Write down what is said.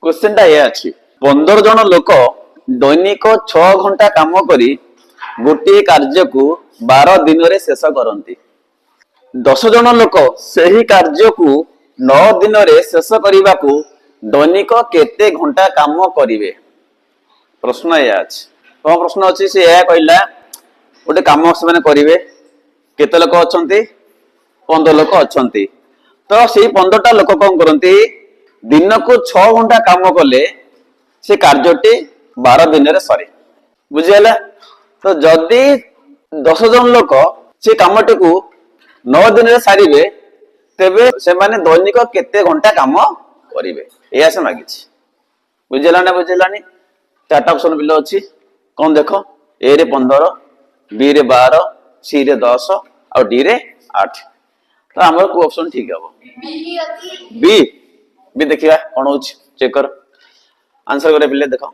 Question टा ये अच्छी 15 जन लोक दैनिक 6 घंटा काम करी गोटे कार्य को 12 दिन रे शेष करती 10 जन लोक सही कार्य को 9 दिन रे शेष करने को दैनिक केते घंटा काम करिवे प्रश्न ये अछि कौन प्रश्न अच्छी से यह कहला गोटे काम से मैंने करेंगे केते लोक अछंती 15 लोक अछंती तो से 15टा लोक कौन करती दिन को 6 घंटा काम कले से कार्यटी 12 दिन रे सरे बुझिगला तो जदि 10 जन लोक से कामटी को 9 दिन रे सारिबे तेबे से माने दैनिक केते घंटा काम करिवे एया से मागिछि बुझिलानी चारटा ऑप्शन बिलो अछि कौन देखो ए रे 15 बी रे 12 सी रे 10 और डी रे 8 तो हमर को ऑप्शन ठीक हबो बी बी देखिया कोन होछि चेक कर आंसर करे पिले देखो।